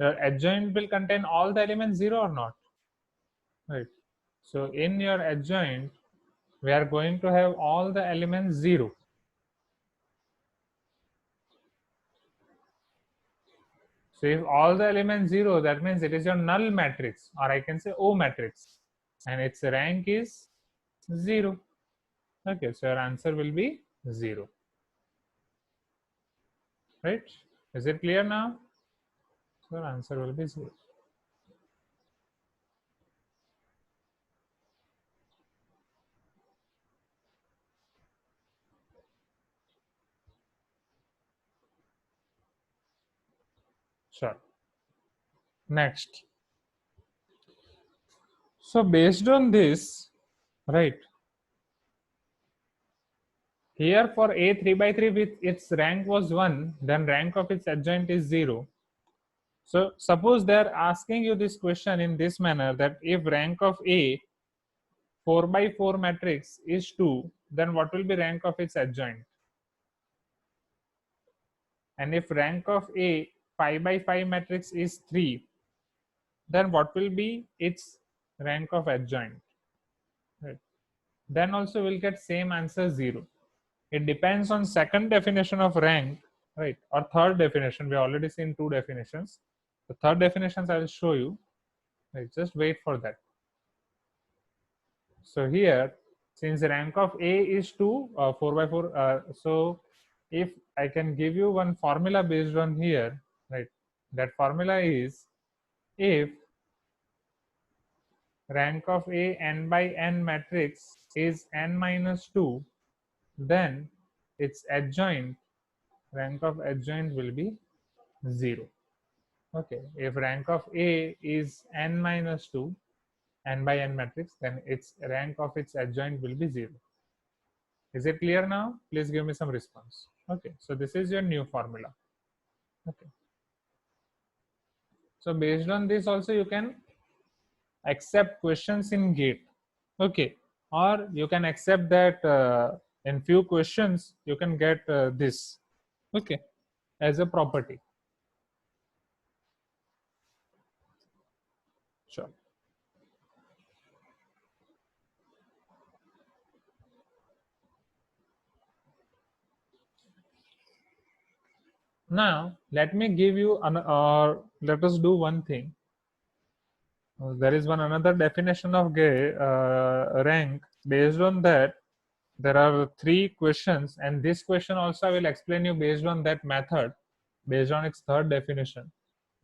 Your adjoint will contain all the elements 0 or not, right? So in your adjoint, we are going to have all the elements 0. So if all the elements 0, that means it is your null matrix, or I can say O matrix, and its rank is 0. Okay, so your answer will be 0. Right? Is it clear now? So your answer will be 0. Sure. Next. So based on this, right, here for A 3 by 3 with its rank was 1, then rank of its adjoint is 0. So suppose they are asking you this question in this manner, that if rank of A 4 by 4 matrix is 2, then what will be rank of its adjoint? And if rank of A 5 by 5 matrix is 3, then what will be its rank of adjoint? Right. Then also we'll get same answer 0. It depends on second definition of rank, right, or third definition. We already seen two definitions. The third definitions I will show you. Right, just wait for that. So here, since the rank of A is 2, 4 by 4, so if I can give you one formula based on here, right, that formula is, if rank of A n by n matrix is n minus 2, then its adjoint, rank of adjoint will be 0. Okay, if rank of A is n minus 2, n by n matrix, then its rank of its adjoint will be 0. Is it clear now? Please give me some response. Okay, so this is your new formula. Okay, so based on this also you can accept questions in gate. Okay, or you can accept that in few questions you can get this, okay, as a property. Sure. Now let me give you or let us do one thing. There is one another definition of rank. Based on that, there are 3 questions, and this question also I will explain you based on that method, based on its third definition.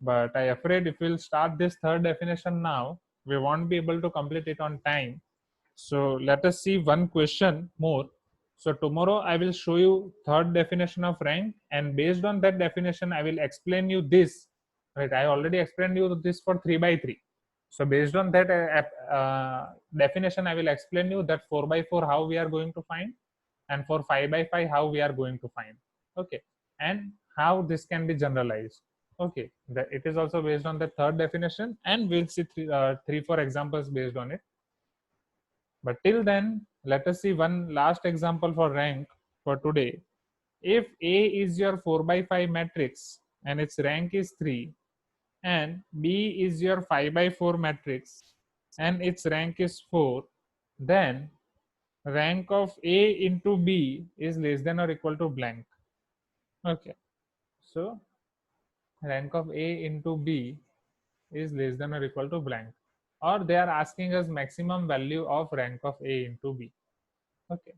But I afraid if we'll start this third definition now, we won't be able to complete it on time. So let us see one question more. So tomorrow I will show you third definition of rank, and based on that definition I will explain you this. Right, I already explained you this for 3 by 3. So based on that definition I will explain you that 4 by 4 how we are going to find, and for 5 by 5 how we are going to find. Okay, and how this can be generalized. Okay, it is also based on the third definition, and we'll see 3-4 examples based on it. But till then, let us see one last example for rank for today. If A is your 4 by 5 matrix and its rank is 3, and B is your 5 by 4 matrix and its rank is 4, then rank of A into B is less than or equal to blank. Okay, so rank of A into B is less than or equal to blank, or they are asking us maximum value of rank of A into B. Okay,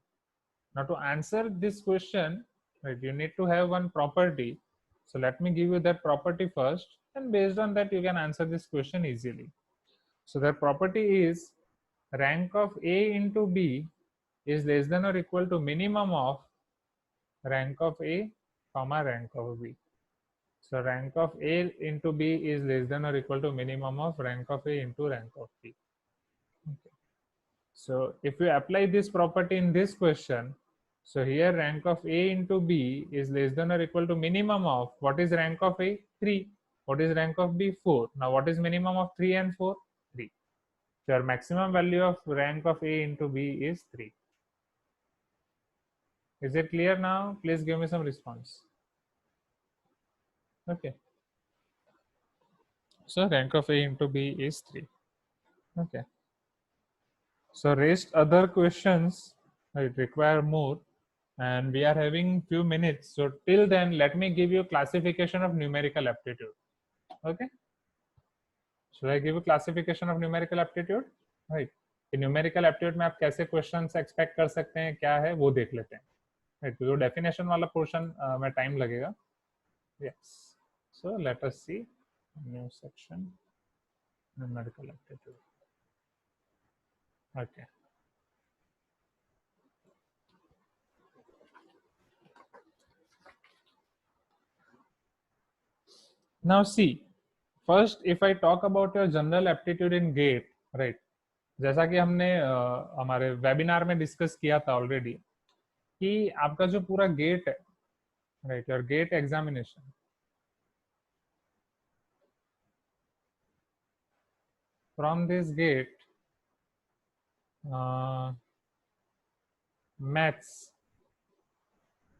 now to answer this question, right, you need to have one property. So let me give you that property first, and based on that you can answer this question easily. So the property is rank of A into B is less than or equal to minimum of rank of A comma rank of B. So rank of A into B is less than or equal to minimum of rank of A into rank of B. Okay. So if you apply this property in this question, so here rank of A into B is less than or equal to minimum of, what is rank of A? 3. What is rank of B? 4. Now what is minimum of 3 and 4? 3. So your maximum value of rank of A into B is 3. Is it clear now? Please give me some response. Okay. So rank of A into B is 3. Okay. So rest other questions require more, and we are having few minutes. So till then, let me give you classification of numerical aptitude. Okay. Should I give you classification of numerical aptitude? Right. कि numerical aptitude में आप कैसे questions expect कर सकते हैं, क्या है वो देख लेते हैं. राइट. तो जो डेफिनेशन वाला पोर्शन में टाइम लगेगा. Yes. So let us see new section numerical aptitude. Okay. Now see, first if I talk about your general aptitude in GATE, right? जैसा कि हमने हमारे वेबिनार में डिस्कस किया था ऑलरेडी कि आपका जो पूरा गेट है, right, your GATE examination, from this GATE maths,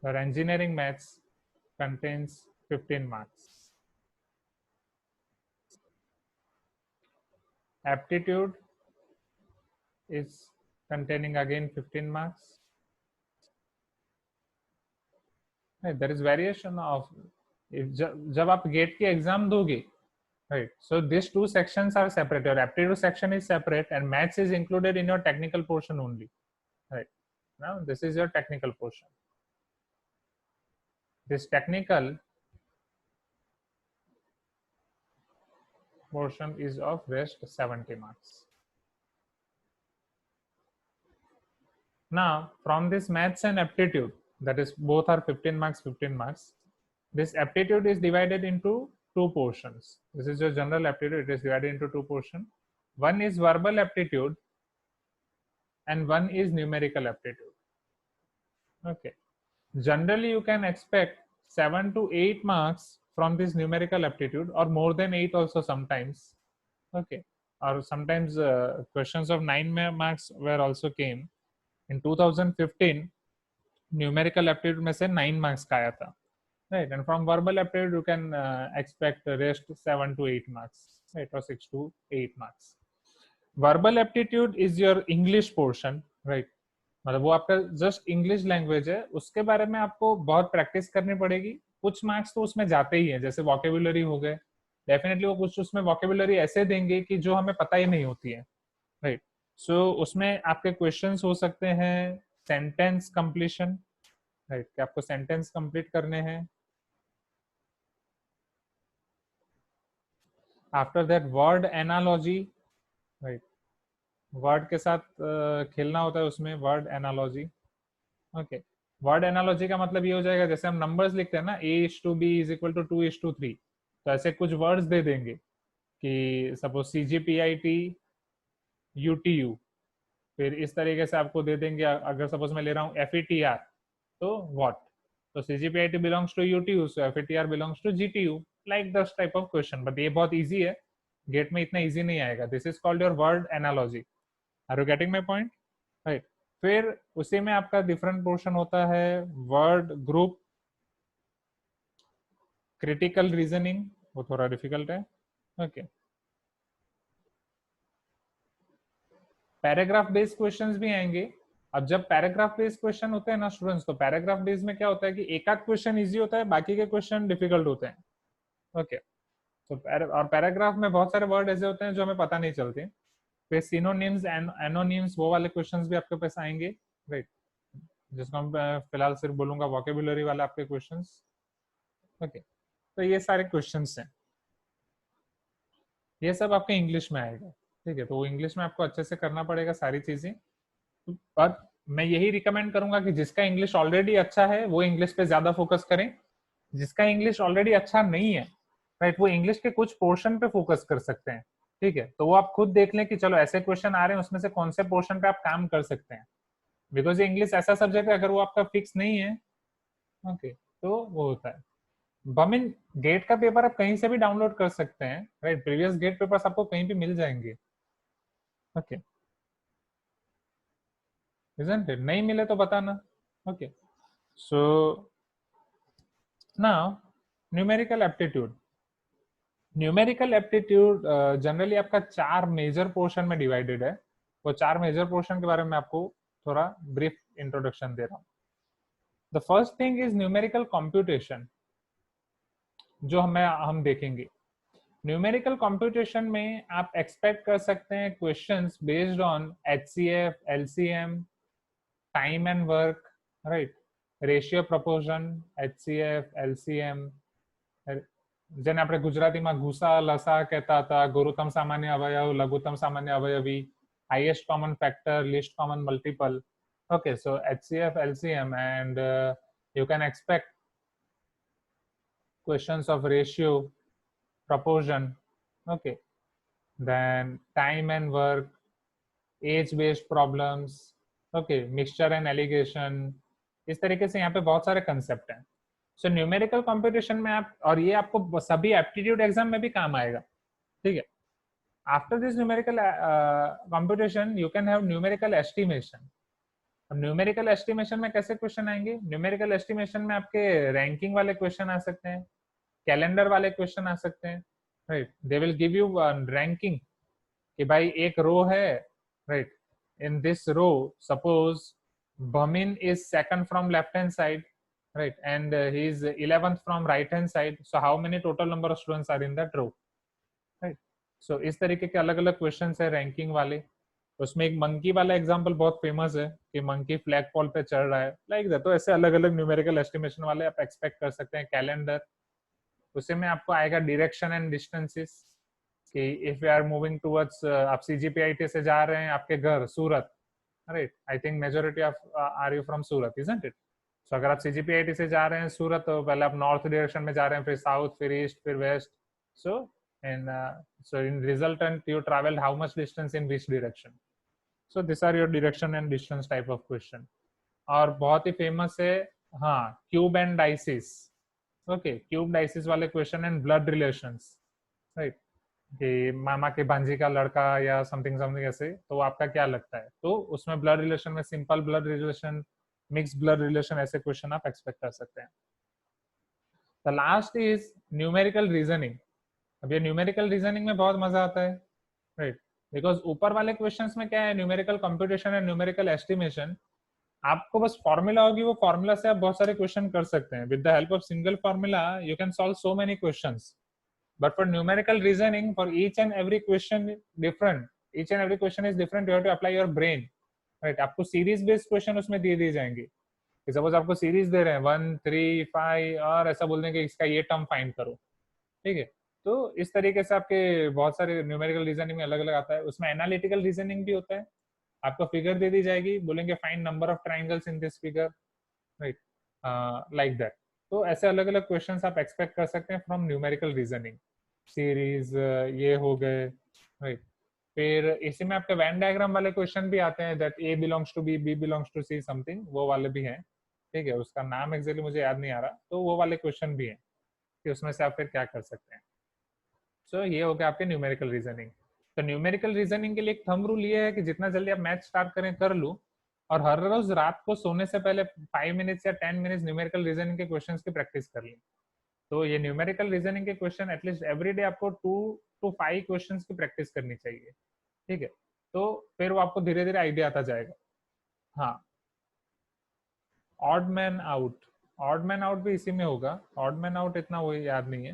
your engineering maths contains 15 marks. Aptitude is containing again 15 marks. There is variation of जब आप गेट की एग्जाम दोगे, right, so these two sections are separate. Your aptitude section is separate and maths is included in your technical portion only, right? Now this is your technical portion. This technical portion is of rest 70 marks. Now from this maths and aptitude, that is both are 15 marks, 15 marks, this aptitude is divided into two portions. This is your general aptitude. It is divided into two portions. One is verbal aptitude and one is numerical aptitude. Okay. Generally you can expect 7 to 8 marks from this numerical aptitude, or more than 8 also sometimes. Okay. Or sometimes questions of 9 marks were also came. In 2015 numerical aptitude में से 9 marks का आया था, right? And from verbal aptitude you can expect rest 7 to 8 marks, right, or 6 to 8 marks. Verbal aptitude is your English portion, right? मतलब वो आपका just English language है, उसके बारे में आपको बहुत प्रैक्टिस करनी पड़ेगी. कुछ मार्क्स तो उसमें जाते ही हैं, जैसे वोकेबुलरी हो गए, डेफिनेटली वो कुछ उसमें वोकेबुलरी ऐसे देंगे कि जो हमें पता ही नहीं होती है, राइट. सो उसमें आपके क्वेश्चंस हो सकते हैं सेंटेंस कंप्लीशन, राइट, कि आपको सेंटेंस कंप्लीट करने हैं. After that word analogy, right, word के साथ खेलना होता है उसमें, word analogy. Okay. Word analogy का मतलब ये हो जाएगा, जैसे हम नंबर्स लिखते हैं ना, A/B इज इक्वल टू 2:3, तो ऐसे कुछ वर्ड्स दे देंगे कि सपोज CGPIT UTU, फिर इस तरीके से आपको दे देंगे. अगर सपोज मैं ले रहा हूँ FETR, तो व्हाट, तो CGPIT बिलोंग्स टू UTU, सो FETR belongs to GTU, like this type of question. But ये बहुत इजी है, गेट में इतना इजी नहीं आएगा. This is called your word analogy. Are you getting my point, right? फिर उसी में आपका डिफरेंट पोर्शन होता है वर्ड ग्रुप, क्रिटिकल रीजनिंग, वो थोड़ा डिफिकल्ट है. ओके. पैराग्राफ बेस्ड क्वेश्चंस भी आएंगे. अब जब पैराग्राफ बेस्ड क्वेश्चन होते हैं ना स्टूडेंट्स, तो पैराग्राफ बेस्ड में क्या होता है कि एक आध क्वेश्चन इजी होता है, बाकी के क्वेश्चन डिफिकल्ट होते हैं. ओके. तो और पैराग्राफ में बहुत सारे वर्ड ऐसे होते हैं जो हमें पता नहीं चलते. फिर सिनोनिम्स एंड एनोनिम्स, वो वाले क्वेश्चंस भी आपके पास आएंगे, राइट, जिसको हम फिलहाल सिर्फ बोलूंगा वोकेबुलरी वाले आपके क्वेश्चंस. ओके. तो ये सारे क्वेश्चंस हैं, ये सब आपके इंग्लिश में आएगा, ठीक है. तो वो इंग्लिश में आपको अच्छे से करना पड़ेगा सारी चीजें. और मैं यही रिकमेंड करूंगा कि जिसका इंग्लिश ऑलरेडी अच्छा है वो इंग्लिश पे ज्यादा फोकस करें. जिसका इंग्लिश ऑलरेडी अच्छा नहीं है, राइट, वो इंग्लिश के कुछ पोर्शन पे फोकस कर सकते हैं, ठीक है. तो वो आप खुद देख लें कि चलो ऐसे क्वेश्चन आ रहे हैं, उसमें से कौन से पोर्शन पे आप काम कर सकते हैं. बिकॉज ये इंग्लिश ऐसा सब्जेक्ट है, अगर वो आपका फिक्स नहीं है, ओके, तो वो होता है. बमिन गेट का पेपर आप कहीं से भी डाउनलोड कर सकते हैं, राइट. प्रीवियस गेट पेपर्स आपको कहीं भी मिल जाएंगे. ओके. Isn't it? नहीं मिले तो बताना. Okay. So now numerical aptitude. Numerical aptitude generally आपका 4 मेजर पोर्शन में डिवाइडेड है। वो 4 मेजर पोर्शन के बारे में आपको थोड़ा ब्रीफ इंट्रोडक्शन दे रहा हूँ। The first thing is numerical computation, जो हम देखेंगे। न्यूमेरिकल कंप्यूटेशन में आप एक्सपेक्ट कर सकते हैं questions based on HCF, LCM, time and work, right, ratio proportion, HCF, LCM, જેને આપણે ગુજરાતીમાં ગુસા લસા કહેતા હતા, ગુરુત્તમ સામાન્ય અવયવ, લઘુત્તમ સામાન્ય અવયવી, highest common factor, least common multiple. Okay, so HCF, LCM, and you can expect questions of ratio, proportion. Okay, then time and work, age based problems. Okay, mixture and alligation. इस तरीके से यहाँ पे बहुत सारे कंसेप्ट हैं। So numerical computation में आप, और ये आपको सभी एप्टीट्यूड एग्जाम में भी काम आएगा, ठीक है। After this numerical computation you can have numerical estimation. Numerical estimation में कैसे क्वेश्चन आएंगे? न्यूमेरिकल एस्टिमेशन में आपके रैंकिंग वाले क्वेश्चन आ सकते हैं, कैलेंडर वाले क्वेश्चन आ सकते हैं, right. They will give you ranking कि भाई एक रो है, right, in this row suppose Bhamin is second from left hand side, right, and he is 11th from right hand side, so how many total number of students are in that row, right? So इस तरीके के अलग अलग questions है ranking वाले। उसमें एक monkey वाला एग्जांपल बहुत फेमस है कि मंकी फ्लैग पॉल पे चढ़ रहा है, लाइक दैट। तो ऐसे अलग अलग न्यूमेरिकल एस्टिमेशन वाले आप एक्सपेक्ट कर सकते हैं। कैलेंडर, उसी में आपको आएगा डायरेक्शन एंड डिस्टेंसेस, कि if you are moving towards, आप सीजीपीआईटी से जा रहे हैं आपके घर Surat, right, I think majority of are you from Surat, isn't it? So अगर आप सीजीपीआईटी से जा रहे हैं सूरत, तो पहले आप नॉर्थ डायरेक्शन में जा रहे हैं, फिर साउथ, फिर ईस्ट, फिर west. So in resultant you traveled how much distance in which direction? So these are your direction and distance type of question. और बहुत ही फेमस है, हाँ, क्यूब एंड डाइसिस। ओके, क्यूब डाइसिस वाले question and blood relations, right, कि मामा के भांजी का लड़का या समथिंग समथिंग ऐसे, तो आपका क्या लगता है? तो उसमें ब्लड रिलेशन में simple blood relation, mix blood relation, ऐसे क्वेश्चन आप एक्सपेक्ट कर सकते हैं। The last is numerical reasoning. अब ये न्यूमेरिकल रीजनिंग में बहुत मजा आता है, राइट, बिकॉज ऊपर वाले क्वेश्चंस में क्या है, numerical computation and numerical estimation, आपको बस फॉर्मूला होगी, वो फॉर्मूला से आप बहुत सारे क्वेश्चन कर सकते हैं। With the help of single formula you can solve so many questions. But for numerical reasoning, for each and every question different, each and every question is different, you have to apply your brain, right? आपको series based question उसमें दिए जाएंगे कि suppose आपको series दे रहे हैं 1 3 5 और ऐसा बोल देंगे इसका ये टर्म फाइंड करो, ठीक है। तो इस तरीके से आपके बहुत सारे न्यूमेरिकल रीजनिंग में अलग अलग आता है। उसमें एनालिटिकल रीजनिंग भी होता है, आपको फिगर दे दी जाएगी, बोलेंगे find number of triangles in this figure, right, like that. तो ऐसे अलग अलग क्वेश्चंस आप एक्सपेक्ट कर सकते हैं फ्रॉम न्यूमेरिकल रीजनिंग। सीरीज ये हो गए, राइट। फिर इसी में आपके वैन डायग्राम वाले क्वेश्चन भी आते हैं, that A belongs to B, B belongs to C something, वो वाले भी हैं, ठीक है। उसका नाम एक्चुअली मुझे याद नहीं आ रहा, तो वो वाले क्वेश्चन भी हैं कि उसमें से आप फिर क्या कर सकते हैं। सो ये हो गया आपके न्यूमेरिकल रीजनिंग। तो न्यूमेरिकल रीजनिंग के लिए एक थंब रूल ये है कि जितना जल्दी आप मैथ स्टार्ट करें कर लूँ, और हर रोज रात को सोने से पहले 5 मिनट्स या 10 मिनट्स न्यूमेरिकल रीजनिंग के क्वेश्चंस की प्रैक्टिस कर लें। तो ये न्यूमेरिकल रीजनिंग के क्वेश्चन एटलीस्ट एवरी डे आपको 2 to 5 क्वेश्चंस की प्रैक्टिस करनी चाहिए, ठीक है। तो फिर वो आपको धीरे धीरे आइडिया आता जाएगा। हाँ, odd man out, odd man out भी इसी में होगा। ऑड मैन आउट इतना वो याद नहीं है।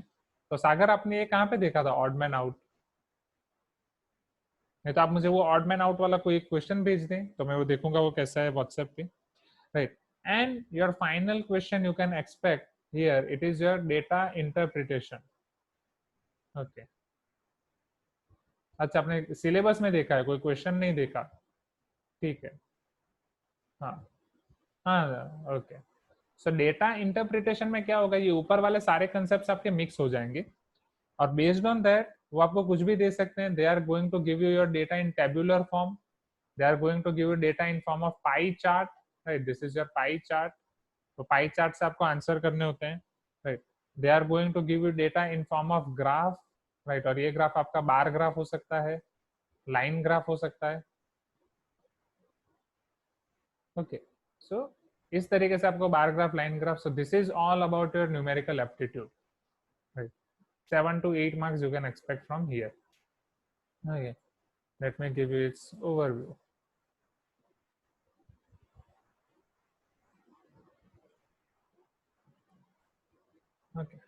तो सागर आपने ये कहाँ पे देखा था ऑड मैन आउट? नहीं तो आप मुझे वो ऑड मैन आउट वाला कोई क्वेश्चन भेज दें, तो मैं वो देखूंगा वो कैसा है व्हाट्सएप पे, right. And your final question you can expect here, it is your data interpretation. Okay, अच्छा, आपने सिलेबस में देखा है, कोई क्वेश्चन नहीं देखा? ठीक है, हाँ हाँ, ओके। सो डेटा इंटरप्रिटेशन में क्या होगा, ये ऊपर वाले सारे कंसेप्ट आपके मिक्स हो जाएंगे, और बेस्ड ऑन दैट वो आपको कुछ भी दे सकते हैं। They are going to give you your data in tabular form, they are going to give you data in form of pie chart, right, this is your pie chart. तो pie chart से आपको answer करने होते हैं, right. They are going to give you data in form of graph, right, और ये graph आपका bar graph हो सकता है, लाइन ग्राफ हो सकता है, ओके। सो इस तरीके से आपको bar graph, line graph, so this is all about your numerical aptitude, right. 7 to 8 marks you can expect from here. Okay, let me give you its overview. Okay,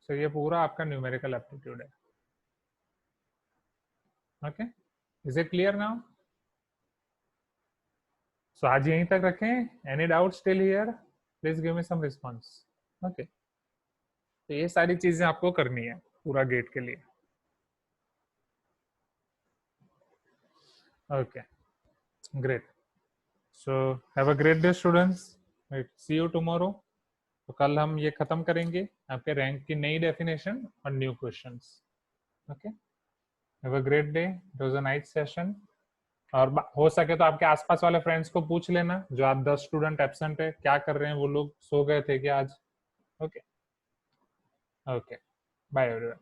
so ये पूरा आपका न्यूमेरिकल एप्टीट्यूड है. Okay, is it clear now? So आज यहीं तक रखें. Any doubts still here? Please give me some response. Okay, तो ये सारी चीजें आपको करनी है पूरा गेट के लिए. Okay, great. So have a great day students. See you tomorrow. तो कल हम ये खत्म करेंगे आपके रैंक की नई डेफिनेशन और new questions. Okay, have a great day. It was a nice session. और हो सके तो आपके आसपास वाले फ्रेंड्स को पूछ लेना, जो आप 10 स्टूडेंट एब्सेंट है, क्या कर रहे हैं वो लोग, सो गए थे क्या आज. Okay okay, bye everyone.